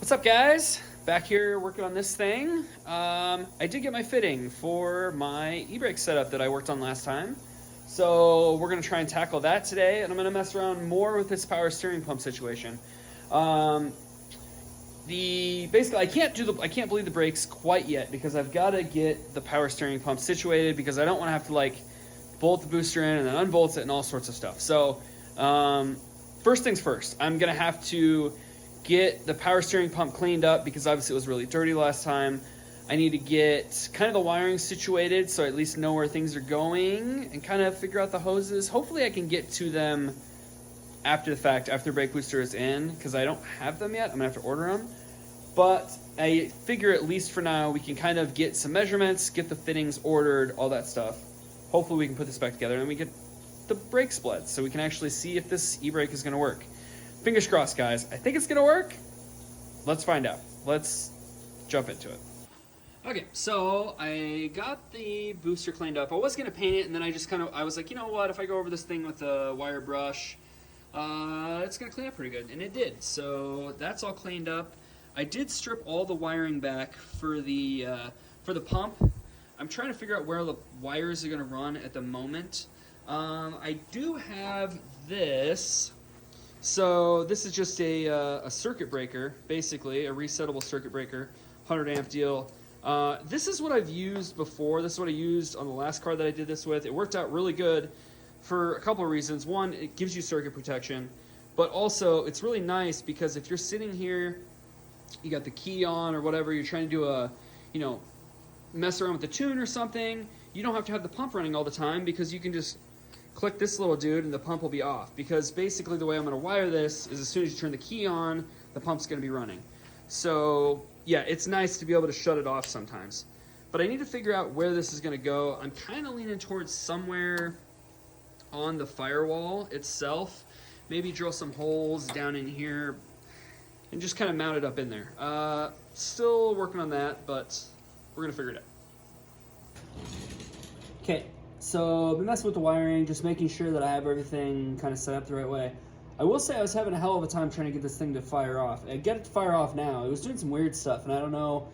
What's up, guys? Back here working on this thing. I did get my fitting for my e-brake setup that I worked on last time. So we're gonna try and tackle that today, and I'm gonna mess around more with this power steering pump situation. Basically I can't bleed the brakes quite yet because I've got to get the power steering pump situated because I don't want to have to like bolt the booster in and then unbolt it and all sorts of stuff. So first things first, I'm gonna have to get the power steering pump cleaned up because obviously it was really dirty last time. I need to get kind of the wiring situated so I at least know where things are going and kind of figure out the hoses. Hopefully I can get to them after the fact, after the brake booster is in, because I don't have them yet. I'm gonna have to order them. But I figure at least for now we can kind of get some measurements, get the fittings ordered, all that stuff. Hopefully we can put this back together and we get the brake splits so we can actually see if this e-brake is gonna work. Fingers crossed, guys. I think it's gonna work. Let's find out. Let's jump into it. Okay, so I got the booster cleaned up. I was gonna paint it, and then I was like, you know what? If I go over this thing with a wire brush, it's gonna clean up pretty good, and it did. So that's all cleaned up. I did strip all the wiring back for the pump. I'm trying to figure out where the wires are gonna run at the moment. I do have this. So this is just a circuit breaker, basically, a resettable circuit breaker, 100 amp deal. This is what I've used before. This is what I used on the last car that I did this with. It worked out really good for a couple of reasons. One, it gives you circuit protection, but also it's really nice because if you're sitting here, you got the key on or whatever, you're trying to do mess around with the tune or something, you don't have to have the pump running all the time because you can just click this little dude and the pump will be off, because basically the way I'm going to wire this is as soon as you turn the key on, the pump's going to be running. So yeah, it's nice to be able to shut it off sometimes. But I need to figure out where this is going to go. I'm kind of leaning towards somewhere on the firewall itself. Maybe drill some holes down in here and just kind of mount it up in there. Still working on that, but we're going to figure it out. Okay. So I've been messing with the wiring, just making sure that I have everything kind of set up the right way. I will say I was having a hell of a time trying to get this thing to fire off. I get it to fire off now. It was doing some weird stuff, and I don't know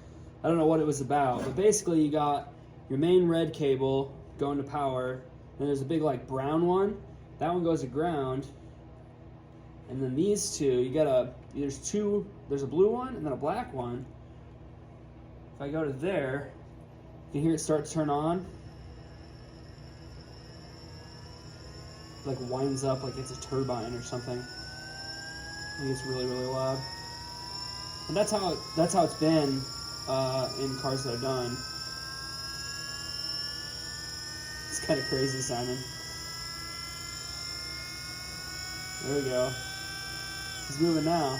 what it was about. But basically, you got your main red cable going to power, and there's a big like brown one. That one goes to ground, and then these two, there's a blue one and then a black one. If I go to there, you can hear it start to turn on. Like winds up like it's a turbine or something. I think it's really, really loud. And that's how it's been in cars that I've done. It's kind of crazy sounding. There we go. It's moving now.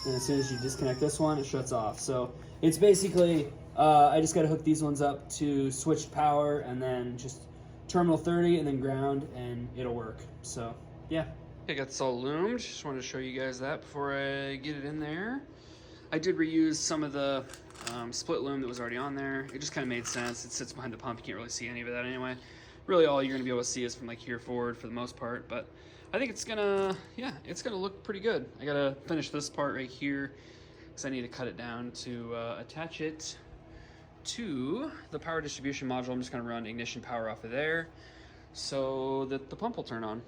And as soon as you disconnect this one, it shuts off. So it's basically, I just got to hook these ones up to switched power and then just terminal 30 and then ground, and it'll work. So yeah, I got this all loomed. Just wanted to show you guys that before I get it in there. I did reuse some of the split loom that was already on there. It just kind of made sense. It sits behind the pump. You can't really see any of that anyway. Really all you're gonna be able to see is from like here forward for the most part, but I think it's gonna look pretty good. I gotta finish this part right here because I need to cut it down to attach it to the power distribution module. I'm just going to run ignition power off of there so that the pump will turn on.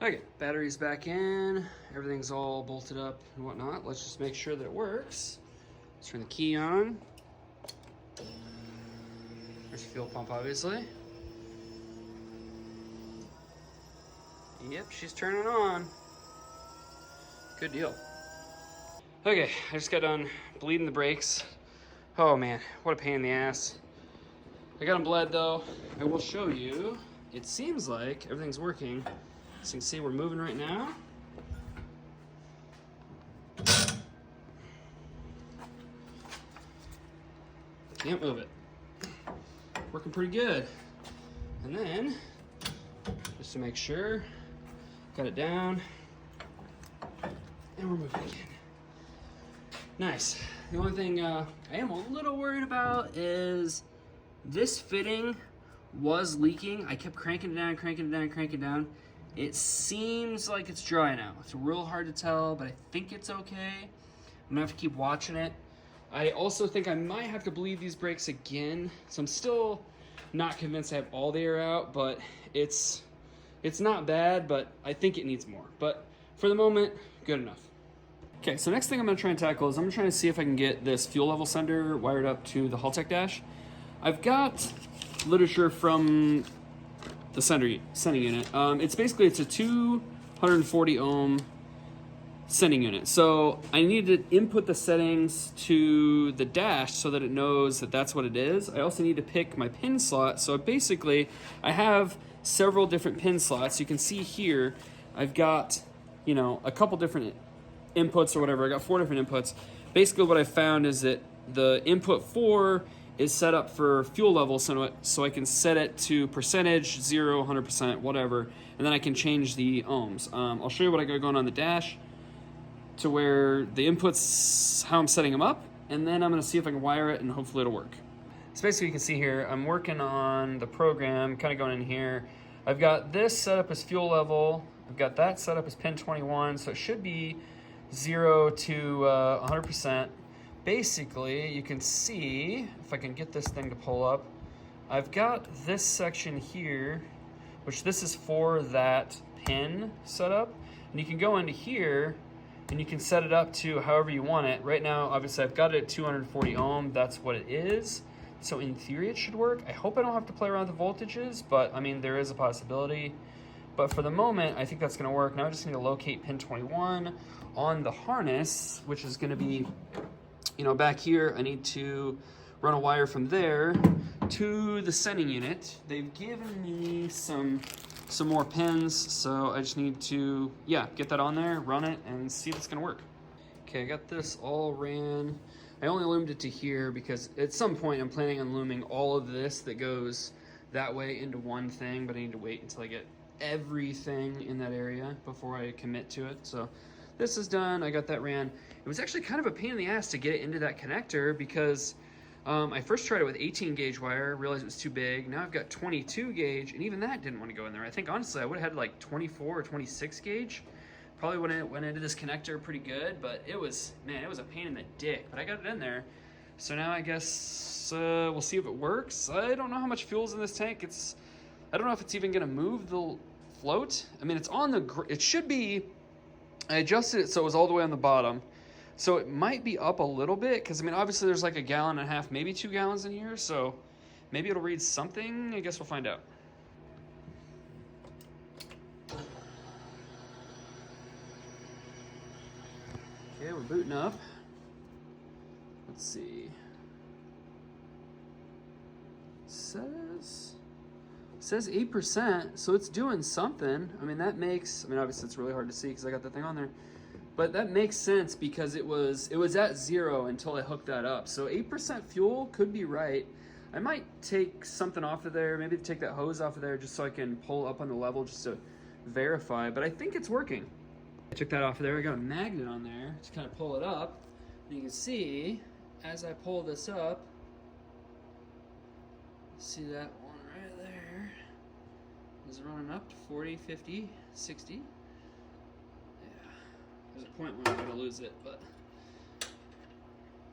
Okay, battery's back in, everything's all bolted up and whatnot. Let's just make sure that it works. Let's turn the key on. There's the fuel pump, obviously. Yep, she's turning on. Good deal. Okay, I just got done bleeding the brakes. Oh man, what a pain in the ass. I got them bled though. I will show you. It seems like everything's working. So you can see we're moving right now. Can't move it. Working pretty good. And then, just to make sure, got it down. And we're moving again. Nice. The only thing I am a little worried about is this fitting was leaking. I kept cranking it down, It seems like it's dry now. It's real hard to tell, but I think it's okay. I'm gonna have to keep watching it. I also think I might have to bleed these brakes again. So I'm still not convinced I have all the air out, but it's not bad, but I think it needs more. But for the moment, good enough. Okay, so next thing I'm gonna try and tackle is I'm gonna try to see if I can get this fuel level sender wired up to the Haltech dash. I've got literature from the sending unit. It's a 240 ohm sending unit. So I need to input the settings to the dash so that it knows that that's what it is. I also need to pick my pin slot. So basically I have several different pin slots. You can see here, I've got, a couple different inputs or whatever. I got 4 different inputs. Basically what I found is that the input 4 is set up for fuel level, so I can set it to percentage, 0, 100%, whatever, and then I can change the ohms. I'll show you what I got going on the dash to where the inputs, how I'm setting them up, and then I'm gonna see if I can wire it and hopefully it'll work. So basically you can see here, I'm working on the program, kind of going in here. I've got this set up as fuel level, I've got that set up as pin 21, so it should be 0 to 100%. Basically, you can see, if I can get this thing to pull up, I've got this section here, which this is for that pin setup. And you can go into here and you can set it up to however you want it. Right now, obviously I've got it at 240 ohm, that's what it is. So in theory it should work. I hope I don't have to play around with the voltages, but I mean, there is a possibility. But for the moment, I think that's gonna work. Now I just need to locate pin 21 on the harness, which is gonna be back here. I need to run a wire from there to the sending unit. They've given me some more pins, so I just need to, get that on there, run it, and see if it's gonna work. Okay, I got this all ran. I only loomed it to here because at some point I'm planning on looming all of this that goes that way into one thing, but I need to wait until I get everything in that area before I commit to it. So this is done, I got that ran. It was actually kind of a pain in the ass to get it into that connector because I first tried it with 18 gauge wire, realized it was too big. Now I've got 22 gauge, and even that didn't want to go in there. I think honestly I would have had like 24 or 26 gauge. Probably went into this connector pretty good, but it was a pain in the dick, but I got it in there. So now I guess we'll see if it works. I don't know how much fuel's in this tank. I don't know if it's even gonna move the float. I mean, it's on it should be, I adjusted it so it was all the way on the bottom. So it might be up a little bit, because I mean, obviously there's like 1.5 gallons, maybe 2 gallons in here, so maybe it'll read something. I guess we'll find out. Okay, we're booting up. Let's see. Says 8%, so it's doing something. I mean, obviously it's really hard to see because I got the thing on there. But that makes sense because it was at 0 until I hooked that up. So 8% fuel could be right. I might take something off of there, maybe take that hose off of there just so I can pull up on the level just to verify, but I think it's working. I took that off of there, I got a magnet on there to kind of pull it up. And you can see, as I pull this up, see that one right there is running up to 40, 50, 60. There's a point where I'm going to lose it, but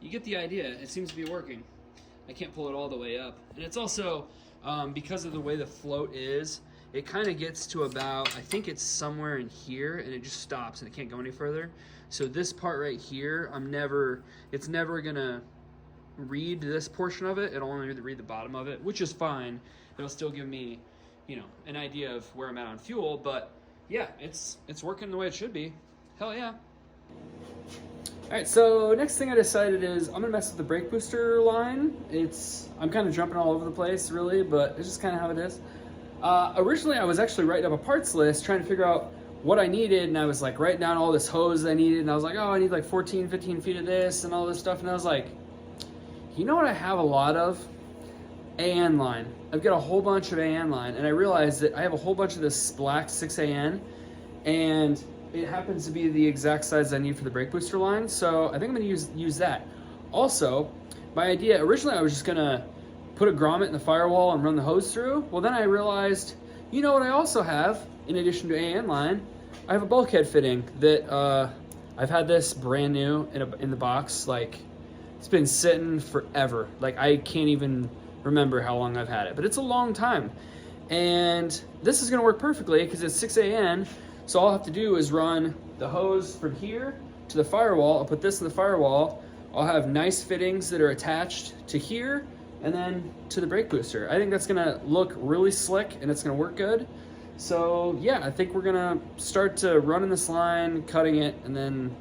you get the idea. It seems to be working. I can't pull it all the way up. And it's also, because of the way the float is, it kind of gets to about, I think it's somewhere in here, and it just stops and it can't go any further. So this part right here, it's never going to read this portion of it. It'll only read the bottom of it, which is fine. It'll still give me, an idea of where I'm at on fuel, but yeah, it's working the way it should be. Hell yeah. All right, so next thing I decided is I'm gonna mess with the brake booster line. I'm kind of jumping all over the place really, but it's just kind of how it is. Originally I was actually writing up a parts list trying to figure out what I needed, and I was like writing down all this hose I needed, and I was like, oh, I need like 14, 15 feet of this and all this stuff, and I was like, you know what I have a lot of? AN line. I've got a whole bunch of AN line, and I realized that I have a whole bunch of this black 6AN, and it happens to be the exact size I need for the brake booster line, so I think I'm gonna use that. Also, my idea, originally I was just gonna put a grommet in the firewall and run the hose through. Well, then I realized You know what I also have, in addition to AN line, I have a bulkhead fitting that I've had this brand new in the box. Like, it's been sitting forever. Like, I can't even remember how long I've had it, but it's a long time. And this is gonna work perfectly because it's 6 AN, so all I have to do is run the hose from here to the firewall. I'll put this in the firewall. I'll have nice fittings that are attached to here and then to the brake booster. I think that's gonna look really slick and it's gonna work good. So yeah, I think we're gonna start to running this line, cutting it, and then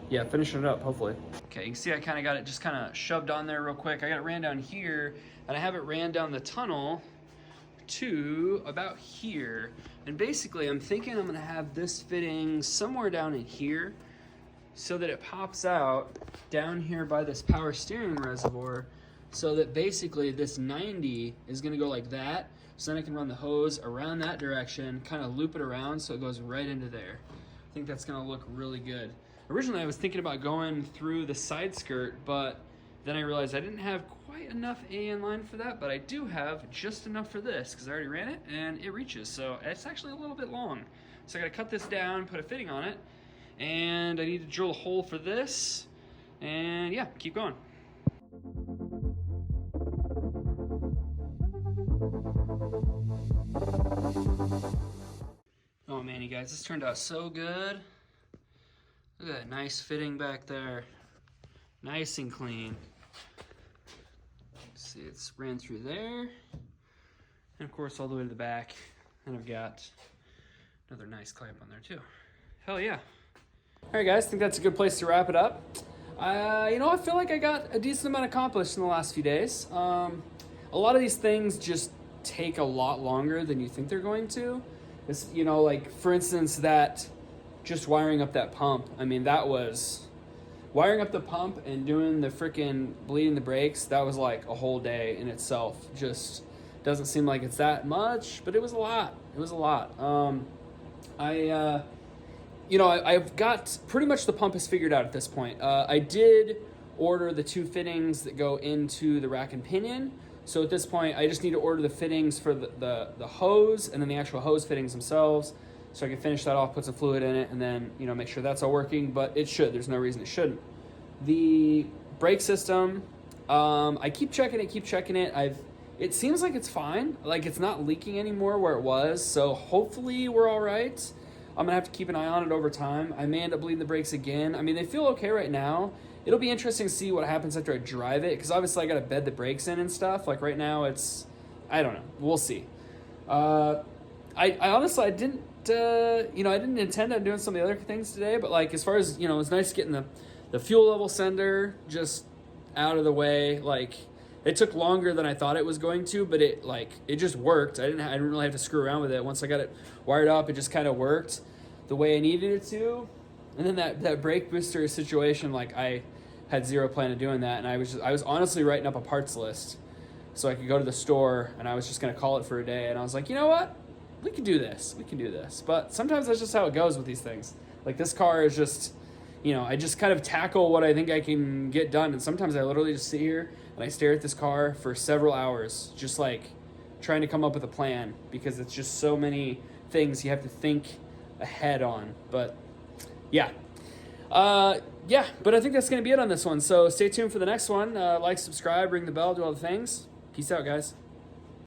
yeah, finishing it up, hopefully. Okay, you can see I kind of got it just kind of shoved on there real quick. I got it ran down here, and I have it ran down the tunnel to about here. And basically, I'm thinking I'm gonna have this fitting somewhere down in here so that it pops out down here by this power steering reservoir, so that basically this 90 is gonna go like that. So then I can run the hose around that direction, kind of loop it around so it goes right into there. I think that's gonna look really good. Originally I was thinking about going through the side skirt, but then I realized I didn't have quite enough AN line for that, but I do have just enough for this because I already ran it and it reaches. So it's actually a little bit long. So I gotta cut this down, put a fitting on it, and I need to drill a hole for this, and yeah, keep going. Oh man, you guys, this turned out so good. Look at that nice fitting back there. Nice and clean. Let's see, it's ran through there. And of course all the way to the back. And I've got another nice clamp on there too. Hell yeah. All right guys, I think that's a good place to wrap it up. You know, I feel like I got a decent amount accomplished in the last few days. A lot of these things just take a lot longer than you think they're going to. It's, you know, like for instance, that just wiring up that pump. I mean, that was wiring up the pump and doing the freaking bleeding the brakes. That was like a whole day in itself. Just doesn't seem like it's that much, but it was a lot. It was a lot. You know, I've got pretty much the pump is figured out at this point. I did order the 2 fittings that go into the rack and pinion. So at this point, I just need to order the fittings for the hose and then the actual hose fittings themselves, so I can finish that off, put some fluid in it, and then, you know, make sure that's all working, but it should. There's no reason it shouldn't. The brake system, I keep checking it. It seems like it's fine. Like, it's not leaking anymore where it was, so hopefully we're all right. I'm gonna have to keep an eye on it over time. I may end up bleeding the brakes again. I mean, they feel okay right now. It'll be interesting to see what happens after I drive it, because obviously I gotta bed the brakes in and stuff. Like right now it's, I don't know, we'll see. I honestly, I didn't intend on doing some of the other things today, but like as far as, you know, it's nice getting the fuel level sender just out of the way. Like, it took longer than I thought it was going to, but it just worked. I didn't really have to screw around with it. Once I got it wired up, it just kind of worked the way I needed it to. And then that brake booster situation, like I had zero plan of doing that, and I was honestly writing up a parts list so I could go to the store, and I was just gonna call it for a day, and I was like, you know what? We can do this. But sometimes that's just how it goes with these things. Like, this car is just, you know, I just kind of tackle what I think I can get done, and sometimes I literally just sit here and I stare at this car for several hours, just like trying to come up with a plan, because it's just so many things you have to think ahead on. But yeah. But I think that's going to be it on this one. So stay tuned for the next one. Like, subscribe, ring the bell, do all the things. Peace out, guys.